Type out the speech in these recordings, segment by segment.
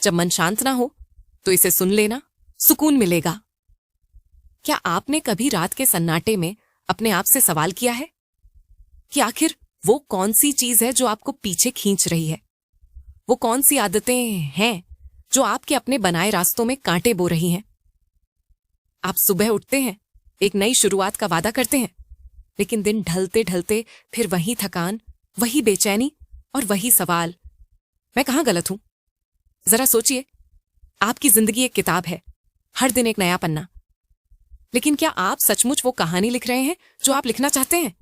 जब मन शांत ना हो तो इसे सुन लेना, सुकून मिलेगा। क्या आपने कभी रात के सन्नाटे में अपने आप से सवाल किया है कि आखिर वो कौन सी चीज है जो आपको पीछे खींच रही है? वो कौन सी आदतें हैं जो आपके अपने बनाए रास्तों में कांटे बो रही हैं? आप सुबह उठते हैं, एक नई शुरुआत का वादा करते हैं, लेकिन दिन ढलते ढलते फिर वही थकान, वही बेचैनी और वही सवाल, मैं कहां गलत हूं? जरा सोचिए, आपकी जिंदगी एक किताब है, हर दिन एक नया पन्ना। लेकिन क्या आप सचमुच वो कहानी लिख रहे हैं जो आप लिखना चाहते हैं?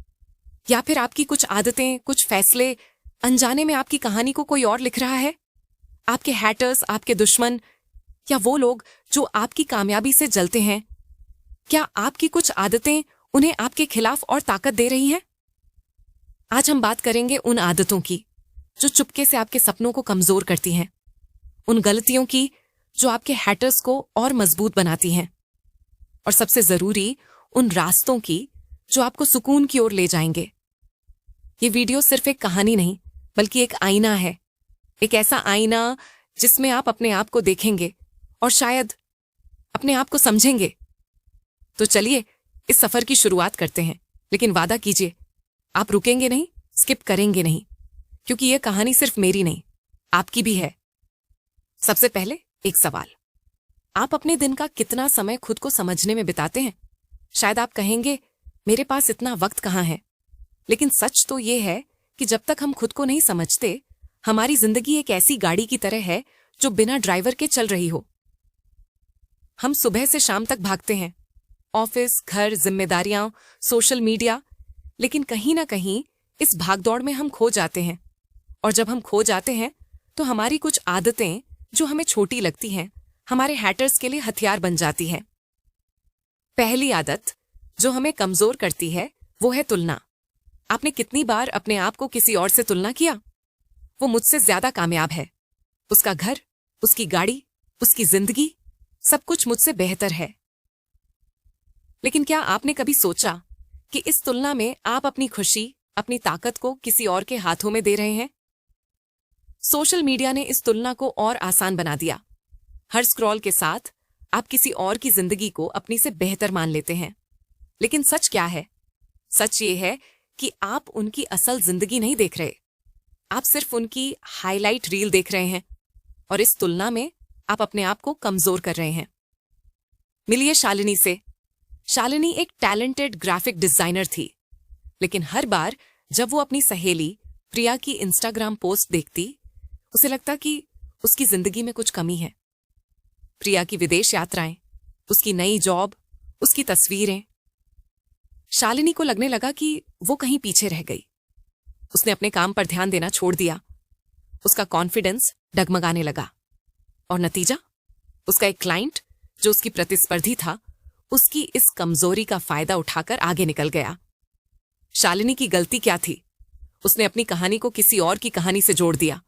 या फिर आपकी कुछ आदतें, कुछ फैसले, अनजाने में आपकी कहानी को कोई और लिख रहा है? आपके हैटर्स, आपके दुश्मन, या वो लोग जो आपकी कामयाबी से जलते हैं, क्या आपकी कुछ आदतें उन्हें आपके खिलाफ और ताकत दे रही हैं? आज हम बात करेंगे उन आदतों की जो चुपके से आपके सपनों को कमजोर करती हैं, उन गलतियों की जो आपके हैटर्स को और मजबूत बनाती हैं, और सबसे जरूरी उन रास्तों की जो आपको सुकून की ओर ले जाएंगे। ये वीडियो सिर्फ एक कहानी नहीं, बल्कि एक आईना है, एक ऐसा आईना जिसमें आप अपने आप को देखेंगे और शायद अपने आप को समझेंगे। तो चलिए इस सफर की शुरुआत करते हैं, लेकिन वादा कीजिए आप रुकेंगे नहीं, स्किप करेंगे नहीं, क्योंकि यह कहानी सिर्फ मेरी नहीं, आपकी भी है। सबसे पहले एक सवाल, आप अपने दिन का कितना समय खुद को समझने में बिताते हैं? शायद आप कहेंगे मेरे पास इतना वक्त कहाँ है, लेकिन सच तो यह है कि जब तक हम खुद को नहीं समझते, हमारी जिंदगी एक ऐसी गाड़ी की तरह है जो बिना ड्राइवर के चल रही हो। हम सुबह से शाम तक भागते हैं, ऑफिस, घर, जिम्मेदारियां, सोशल मीडिया, लेकिन कहीं ना कहीं इस भागदौड़ में हम खो जाते हैं। और जब हम खो जाते हैं तो हमारी कुछ आदतें जो हमें छोटी लगती हैं, हमारे हैटर्स के लिए हथियार बन जाती है। पहली आदत जो हमें कमजोर करती है वो है तुलना। आपने कितनी बार अपने आप को किसी और से तुलना किया? वो मुझसे ज्यादा कामयाब है, उसका घर, उसकी गाड़ी, उसकी जिंदगी, सब कुछ मुझसे बेहतर है। लेकिन क्या आपने कभी सोचा कि इस तुलना में आप अपनी खुशी, अपनी ताकत को किसी और के हाथों में दे रहे हैं? सोशल मीडिया ने इस तुलना को और आसान बना दिया। हर स्क्रॉल के साथ आप किसी और की जिंदगी को अपनी से बेहतर मान लेते हैं। लेकिन सच क्या है? सच ये है कि आप उनकी असल जिंदगी नहीं देख रहे, आप सिर्फ उनकी हाईलाइट रील देख रहे हैं, और इस तुलना में आप अपने आप को कमजोर कर रहे हैं। मिलिए शालिनी से। शालिनी एक टैलेंटेड ग्राफिक डिजाइनर थी, लेकिन हर बार जब वो अपनी सहेली प्रिया की इंस्टाग्राम पोस्ट देखती, उसे लगता कि उसकी जिंदगी में कुछ कमी है। प्रिया की विदेश यात्राएं, उसकी नई जॉब, उसकी तस्वीरें, शालिनी को लगने लगा कि वो कहीं पीछे रह गई। उसने अपने काम पर ध्यान देना छोड़ दिया, उसका कॉन्फिडेंस डगमगाने लगा, और नतीजा, उसका एक क्लाइंट जो उसकी प्रतिस्पर्धी था, उसकी इस कमजोरी का फायदा उठाकर आगे निकल गया। शालिनी की गलती क्या थी? उसने अपनी कहानी को किसी और की कहानी से जोड़ दिया।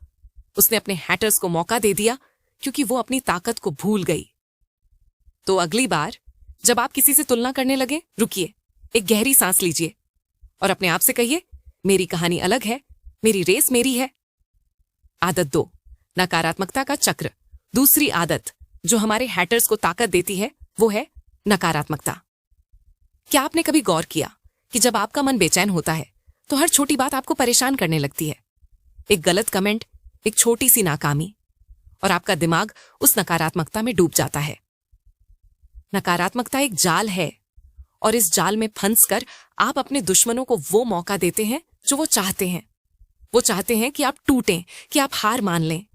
उसने अपने हैटर्स को मौका दे दिया क्योंकि वो अपनी ताकत को भूल गई। तो अगली बार जब आप किसी से तुलना करने लगे, रुकिए, एक गहरी सांस लीजिए और अपने आप से कहिए, मेरी कहानी अलग है, मेरी रेस मेरी है। आदत 2, नकारात्मकता का चक्र। दूसरी आदत जो हमारे हैटर्स को ताकत देती है वो है नकारात्मकता। क्या आपने कभी गौर किया कि जब आपका मन बेचैन होता है तो हर छोटी बात आपको परेशान करने लगती है? एक गलत कमेंट, एक छोटी सी नाकामी, और आपका दिमाग उस नकारात्मकता में डूब जाता है। नकारात्मकता एक जाल है, और इस जाल में फंसकर आप अपने दुश्मनों को वो मौका देते हैं जो वो चाहते हैं। वो चाहते हैं कि आप टूटें, कि आप हार मान लें।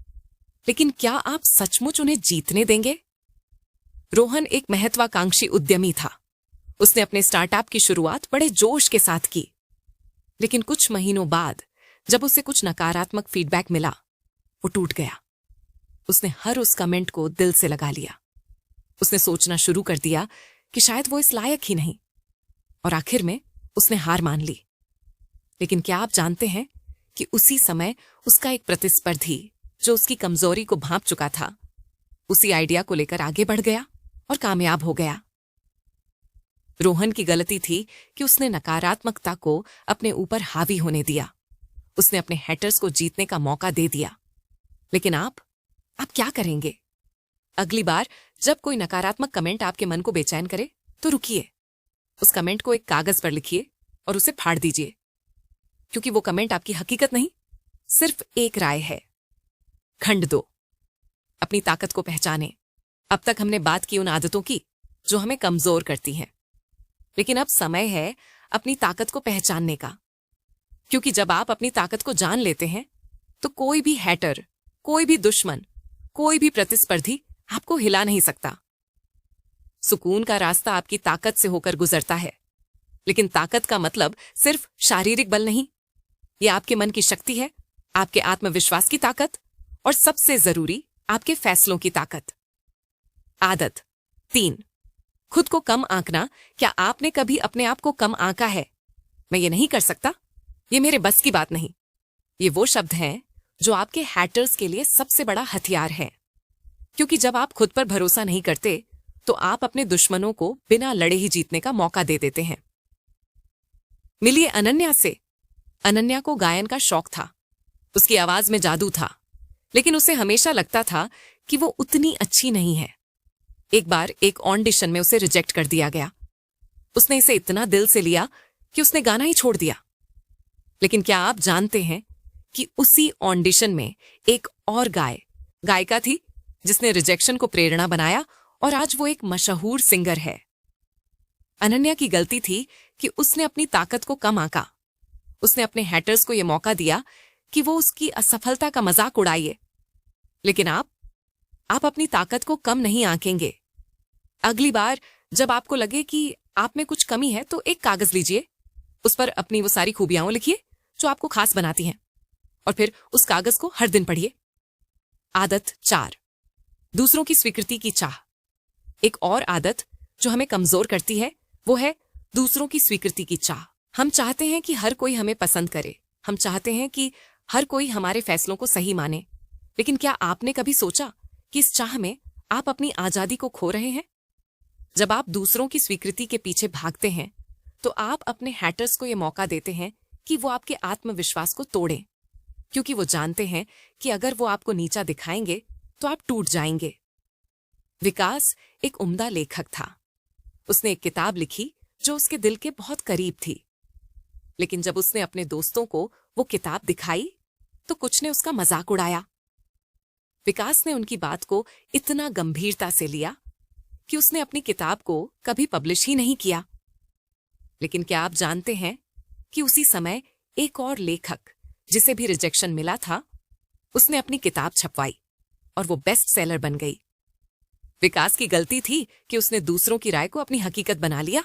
लेकिन क्या आप सचमुच उन्हें जीतने देंगे? रोहन एक महत्वाकांक्षी उद्यमी था। उसने अपने स्टार्टअप की शुरुआत बड़े जोश के साथ की, लेकिन कुछ महीनों बाद जब उसे कुछ नकारात्मक फीडबैक मिला, वो टूट गया। उसने हर उस कमेंट को दिल से लगा लिया। उसने सोचना शुरू कर दिया कि शायद वो इस लायक ही नहीं, और आखिर में उसने हार मान ली। लेकिन क्या आप जानते हैं कि उसी समय उसका एक प्रतिस्पर्धी जो उसकी कमजोरी को भांप चुका था, उसी आइडिया को लेकर आगे बढ़ गया और कामयाब हो गया। रोहन की गलती थी कि उसने नकारात्मकता को अपने ऊपर हावी होने दिया। उसने अपने हैटर्स को जीतने का मौका दे दिया। लेकिन आप आप क्या करेंगे? अगली बार जब कोई नकारात्मक कमेंट आपके मन को बेचैन करे तो रुकिए, उस कमेंट को एक कागज पर लिखिए और उसे फाड़ दीजिए, क्योंकि वो कमेंट आपकी हकीकत नहीं, सिर्फ एक राय है। खंड 2, अपनी ताकत को पहचानें। अब तक हमने बात की उन आदतों की जो हमें कमजोर करती हैं, लेकिन अब समय है अपनी ताकत को पहचानने का, क्योंकि जब आप अपनी ताकत को जान लेते हैं तो कोई भी हैटर, कोई भी दुश्मन, कोई भी प्रतिस्पर्धी आपको हिला नहीं सकता। सुकून का रास्ता आपकी ताकत से होकर गुजरता है, लेकिन ताकत का मतलब सिर्फ शारीरिक बल नहीं, यह आपके मन की शक्ति है, आपके आत्मविश्वास की ताकत और सबसे जरूरी आपके फैसलों की ताकत। आदत 3, खुद को कम आंकना। क्या आपने कभी अपने आप को कम आंका है? मैं ये नहीं कर सकता, ये मेरे बस की बात नहीं। ये वो शब्द हैं जो आपके हैटर्स के लिए सबसे बड़ा हथियार है, क्योंकि जब आप खुद पर भरोसा नहीं करते तो आप अपने दुश्मनों को बिना लड़े ही जीतने का मौका दे देते हैं। मिलिए अनन्या से। अनन्या को गायन का शौक था, उसकी आवाज में जादू था, लेकिन उसे हमेशा लगता था कि वो उतनी अच्छी नहीं है। एक बार एक ऑडिशन में उसे रिजेक्ट कर दिया गया। उसने इसे इतना दिल से लिया कि उसने गाना ही छोड़ दिया। लेकिन क्या आप जानते हैं कि उसी ऑडिशन में एक और गायिका थी जिसने रिजेक्शन को प्रेरणा बनाया और आज वो एक मशहूर सिंगर है। अनन्या की गलती थी कि उसने अपनी ताकत को कम आंका। उसने अपने हैटर्स को यह मौका दिया कि वो उसकी असफलता का मजाक उड़ाइए। लेकिन आप अपनी ताकत को कम नहीं आंकेंगे। अगली बार जब आपको लगे कि आप में कुछ कमी है तो एक कागज लीजिए, उस पर अपनी वो सारी खूबियां लिखिए जो आपको खास बनाती हैं, और फिर उस कागज को हर दिन पढ़िए। आदत 4, दूसरों की स्वीकृति की चाह। एक और आदत जो हमें कमजोर करती है वो है दूसरों की स्वीकृति की चाह। हम चाहते हैं कि हर कोई हमें पसंद करे, हम चाहते हैं कि हर कोई हमारे फैसलों को सही माने। लेकिन क्या आपने कभी सोचा कि इस चाह में आप अपनी आजादी को खो रहे हैं? जब आप दूसरों की स्वीकृति के पीछे भागते हैं तो आप अपने हैटर्स को यह मौका देते हैं कि वो आपके आत्मविश्वास को तोड़ें, क्योंकि वो जानते हैं कि अगर वो आपको नीचा दिखाएंगे तो आप टूट जाएंगे। विकास एक उम्दा लेखक था। उसने एक किताब लिखी जो उसके दिल के बहुत करीब थी, लेकिन जब उसने अपने दोस्तों को वो किताब दिखाई तो कुछ ने उसका मजाक उड़ाया। विकास ने उनकी बात को इतना गंभीरता से लिया कि उसने अपनी किताब को कभी पब्लिश ही नहीं किया। लेकिन क्या आप जानते हैं कि उसी समय एक और लेखक जिसे भी रिजेक्शन मिला था, उसने अपनी किताब छपवाई और वो बेस्ट सेलर बन गई। विकास की गलती थी कि उसने दूसरों की राय को अपनी हकीकत बना लिया,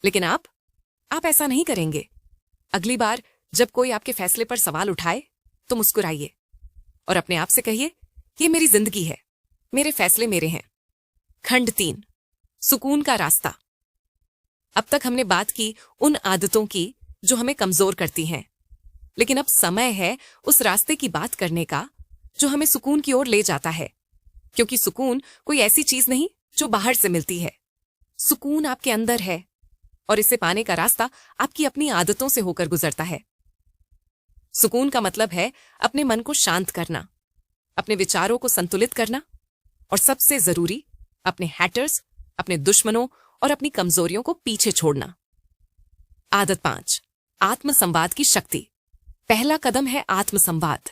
लेकिन आप ऐसा नहीं करेंगे। अगली बार जब कोई आपके फैसले पर सवाल उठाए तो मुस्कुराइए और अपने आप से कहिए, ये मेरी जिंदगी है, मेरे फैसले मेरे हैं। खंड 3, सुकून का रास्ता। अब तक हमने बात की उन आदतों की जो हमें कमजोर करती हैं, लेकिन अब समय है उस रास्ते की बात करने का जो हमें सुकून की ओर ले जाता है, क्योंकि सुकून कोई ऐसी चीज नहीं जो बाहर से मिलती है। सुकून आपके अंदर है और इसे पाने का रास्ता आपकी अपनी आदतों से होकर गुजरता है। सुकून का मतलब है अपने मन को शांत करना, अपने विचारों को संतुलित करना और सबसे जरूरी अपने हैटर्स, अपने दुश्मनों और अपनी कमजोरियों को पीछे छोड़ना। आदत 5, आत्मसंवाद की शक्ति। पहला कदम है आत्मसंवाद।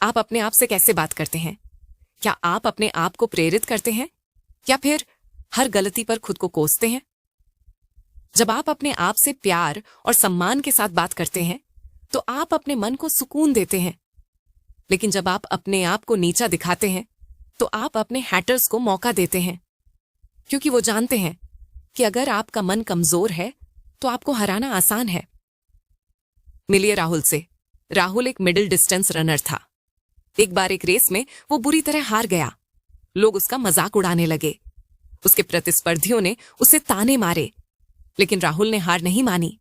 आप अपने आप से कैसे बात करते हैं? क्या आप अपने आप को प्रेरित करते हैं या फिर हर गलती पर खुद को कोसते हैं? जब आप अपने आप से प्यार और सम्मान के साथ बात करते हैं तो आप अपने मन को सुकून देते हैं। लेकिन जब आप अपने आप को नीचा दिखाते हैं तो आप अपने हैटर्स को मौका देते हैं, क्योंकि वो जानते हैं कि अगर आपका मन कमजोर है तो आपको हराना आसान है। मिलिए राहुल से। राहुल एक मिडिल डिस्टेंस रनर था। एक बार एक रेस में वो बुरी तरह हार गया। लोग उसका मजाक उड़ाने लगे। उसके प्रतिस्पर्धियों ने उसे ताने मारे, लेकिन राहुल ने हार नहीं मानी।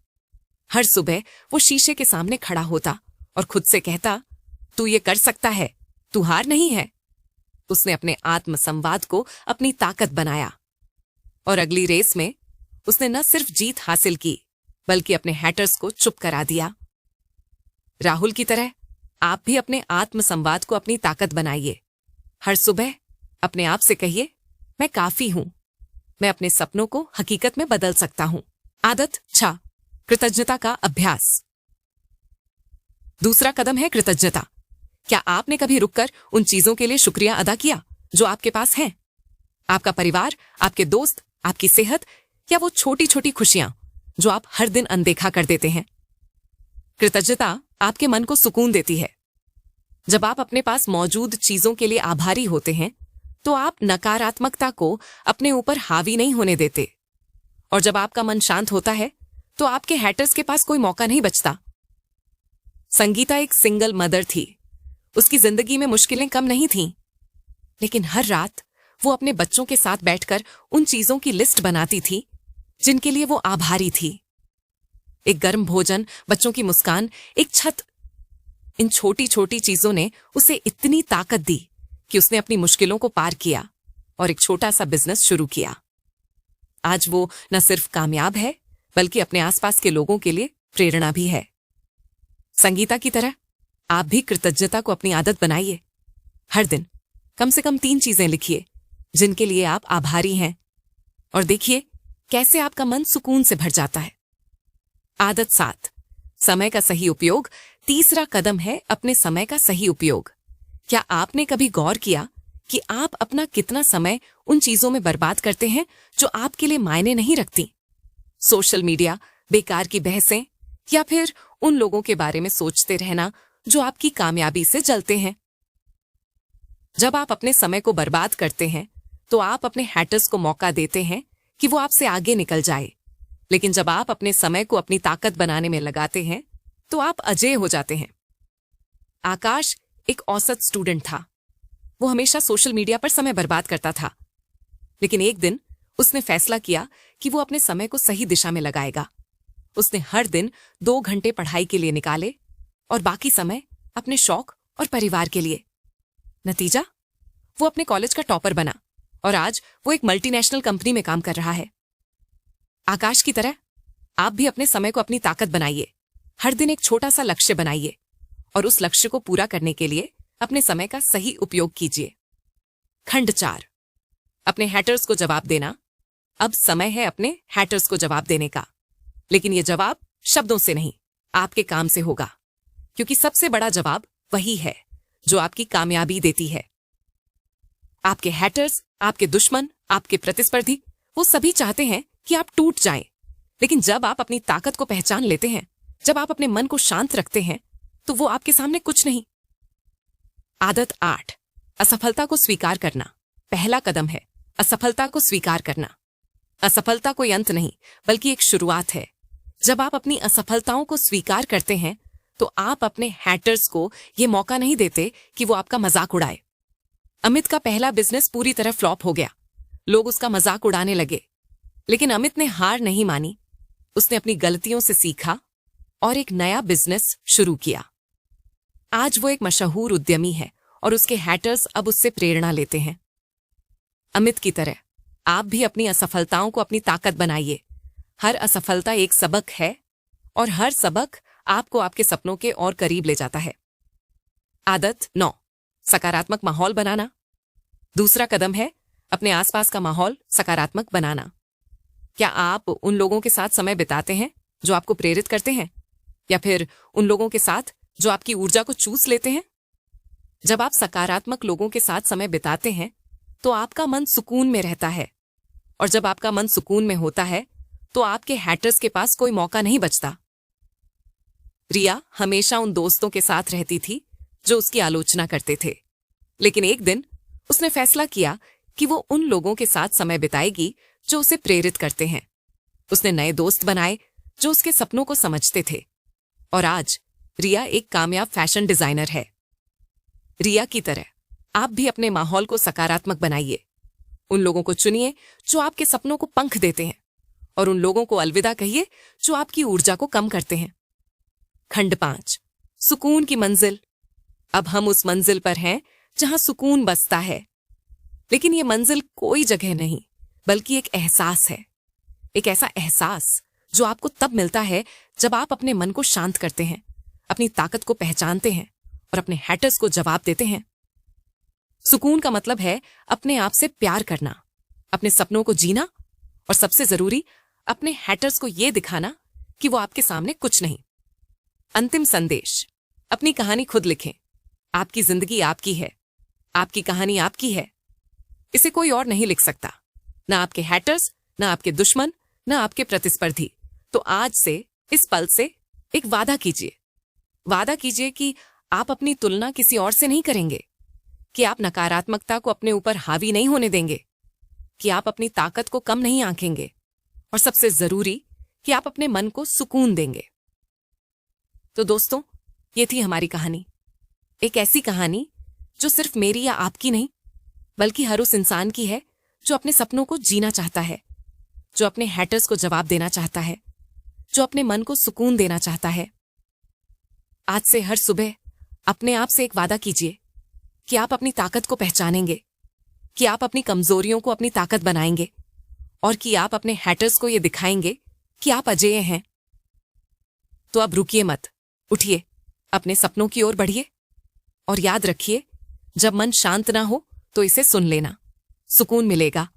हर सुबह वो शीशे के सामने खड़ा होता और खुद से कहता, तू ये कर सकता है, तू हार नहीं है। उसने अपने आत्मसंवाद को अपनी ताकत बनाया और अगली रेस में उसने न सिर्फ जीत हासिल की बल्कि अपने हैटर्स को चुप करा दिया। राहुल की तरह आप भी अपने आत्मसंवाद को अपनी ताकत बनाइए हर सुबह अपने आप से कहिए, मैं काफी हूं, मैं अपने सपनों को हकीकत में बदल सकता हूं। आदत 6, कृतज्ञता का अभ्यास। दूसरा कदम है कृतज्ञता। क्या आपने कभी रुककर उन चीजों के लिए शुक्रिया अदा किया जो आपके पास हैं? आपका परिवार, आपके दोस्त, आपकी सेहत, या वो छोटी छोटी खुशियां जो आप हर दिन अनदेखा कर देते हैं? कृतज्ञता आपके मन को सुकून देती है। जब आप अपने पास मौजूद चीजों के लिए आभारी होते हैं तो आप नकारात्मकता को अपने ऊपर हावी नहीं होने देते। और जब आपका मन शांत होता है तो आपके हैटर्स के पास कोई मौका नहीं बचता। संगीता एक सिंगल मदर थी। उसकी जिंदगी में मुश्किलें कम नहीं थीं, लेकिन हर रात वो अपने बच्चों के साथ बैठकर उन चीजों की लिस्ट बनाती थी जिनके लिए वो आभारी थी। एक गर्म भोजन, बच्चों की मुस्कान, एक छत, इन छोटी छोटी चीजों ने उसे इतनी ताकत दी कि उसने अपनी मुश्किलों को पार किया और एक छोटा सा बिजनेस शुरू किया। आज वो न सिर्फ कामयाब है बल्कि अपने आसपास के लोगों के लिए प्रेरणा भी है। संगीता की तरह आप भी कृतज्ञता को अपनी आदत बनाइए। हर दिन कम से कम 3 चीजें लिखिए जिनके लिए आप आभारी हैं, और देखिए कैसे आपका मन सुकून से भर जाता है। आदत 7, समय का सही उपयोग। तीसरा कदम है अपने समय का सही उपयोग। क्या आपने कभी गौर किया कि आप अपना कितना समय उन चीजों में बर्बाद करते हैं जो आपके लिए मायने नहीं रखती? सोशल मीडिया, बेकार की बहसें, या फिर उन लोगों के बारे में सोचते रहना जो आपकी कामयाबी से जलते हैं। जब आप अपने समय को बर्बाद करते हैं तो आप अपने हैटर्स को मौका देते हैं कि वो आपसे आगे निकल जाए, लेकिन जब आप अपने समय को अपनी ताकत बनाने में लगाते हैं तो आप अजेय हो जाते हैं। आकाश एक औसत स्टूडेंट था। वो हमेशा सोशल मीडिया पर समय बर्बाद करता था, लेकिन एक दिन उसने फैसला किया कि वो अपने समय को सही दिशा में लगाएगा। उसने हर दिन 2 घंटे पढ़ाई के लिए निकाले और बाकी समय अपने शौक और परिवार के लिए। नतीजा, वो अपने कॉलेज का टॉपर बना और आज वो एक मल्टीनेशनल कंपनी में काम कर रहा है। आकाश की तरह आप भी अपने समय को अपनी ताकत बनाइए। हर दिन एक छोटा सा लक्ष्य बनाइए और उस लक्ष्य को पूरा करने के लिए अपने समय का सही उपयोग कीजिए। खंड 4, अपने हैटर्स को जवाब देना। अब समय है अपने हैटर्स को जवाब देने का, लेकिन यह जवाब शब्दों से नहीं, आपके काम से होगा, क्योंकि सबसे बड़ा जवाब वही है जो आपकी कामयाबी देती है। आपके हैटर्स, आपके दुश्मन, आपके प्रतिस्पर्धी, वो सभी चाहते हैं कि आप टूट जाएं, लेकिन जब आप अपनी ताकत को पहचान लेते हैं, जब आप अपने मन को शांत रखते हैं, तो वो आपके सामने कुछ नहीं। आदत 8, असफलता को स्वीकार करना। पहला कदम है असफलता को स्वीकार करना। असफलता कोई अंत नहीं बल्कि एक शुरुआत है। जब आप अपनी असफलताओं को स्वीकार करते हैं तो आप अपने हैटर्स को यह मौका नहीं देते कि वो आपका मजाक उड़ाए। अमित का पहला बिजनेस पूरी तरह फ्लॉप हो गया। लोग उसका मजाक उड़ाने लगे, लेकिन अमित ने हार नहीं मानी। उसने अपनी गलतियों से सीखा और एक नया बिजनेस शुरू किया। आज वो एक मशहूर उद्यमी है और उसके हैटर्स अब उससे प्रेरणा लेते हैं। अमित की तरह आप भी अपनी असफलताओं को अपनी ताकत बनाइए। हर असफलता एक सबक है और हर सबक आपको आपके सपनों के और करीब ले जाता है। आदत 9, सकारात्मक माहौल बनाना। दूसरा कदम है अपने आसपास का माहौल सकारात्मक बनाना। क्या आप उन लोगों के साथ समय बिताते हैं जो आपको प्रेरित करते हैं, या फिर उन लोगों के साथ जो आपकी ऊर्जा को चूस लेते हैं? जब आप सकारात्मक लोगों के साथ समय बिताते हैं तो आपका मन सुकून में रहता है, और जब आपका मन सुकून में होता है तो आपके हैटर्स के पास कोई मौका नहीं बचता। रिया हमेशा उन दोस्तों के साथ रहती थी जो उसकी आलोचना करते थे, लेकिन एक दिन उसने फैसला किया कि वो उन लोगों के साथ समय बिताएगी जो उसे प्रेरित करते हैं। उसने नए दोस्त बनाए जो उसके सपनों को समझते थे, और आज रिया एक कामयाब फैशन डिजाइनर है। रिया की तरह आप भी अपने माहौल को सकारात्मक बनाइए। उन लोगों को चुनिए जो आपके सपनों को पंख देते हैं, और उन लोगों को अलविदा कहिए जो आपकी ऊर्जा को कम करते हैं। खंड 5, सुकून की मंजिल। अब हम उस मंजिल पर हैं जहां सुकून बसता है, लेकिन यह मंजिल कोई जगह नहीं बल्कि एक एहसास है। एक ऐसा एहसास जो आपको तब मिलता है जब आप अपने मन को शांत करते हैं, अपनी ताकत को पहचानते हैं और अपने हैटर्स को जवाब देते हैं। सुकून का मतलब है अपने आप से प्यार करना, अपने सपनों को जीना और सबसे जरूरी अपने हैटर्स को यह दिखाना कि वो आपके सामने कुछ नहीं। अंतिम संदेश, अपनी कहानी खुद लिखें। आपकी जिंदगी आपकी है, आपकी कहानी आपकी है, इसे कोई और नहीं लिख सकता, ना आपके हैटर्स, ना आपके दुश्मन, ना आपके प्रतिस्पर्धी। तो आज से, इस पल से एक वादा कीजिए। वादा कीजिए कि आप अपनी तुलना किसी और से नहीं करेंगे, कि आप नकारात्मकता को अपने ऊपर हावी नहीं होने देंगे, कि आप अपनी ताकत को कम नहीं आंकेंगे और सबसे जरूरी कि आप अपने मन को सुकून देंगे। तो दोस्तों, ये थी हमारी कहानी। एक ऐसी कहानी जो सिर्फ मेरी या आपकी नहीं, बल्कि हर उस इंसान की है जो अपने सपनों को जीना चाहता है, जो अपने हैटर्स को जवाब देना चाहता है, जो अपने मन को सुकून देना चाहता है। आज से हर सुबह अपने आप से एक वादा कीजिए कि आप अपनी ताकत को पहचानेंगे, कि आप अपनी कमजोरियों को अपनी ताकत बनाएंगे और कि आप अपने हैटर्स को यह दिखाएंगे कि आप अजेय हैं। तो अब रुकिए मत, उठिए, अपने सपनों की ओर बढ़िए और याद रखिए, जब मन शांत ना हो तो इसे सुन लेना, सुकून मिलेगा।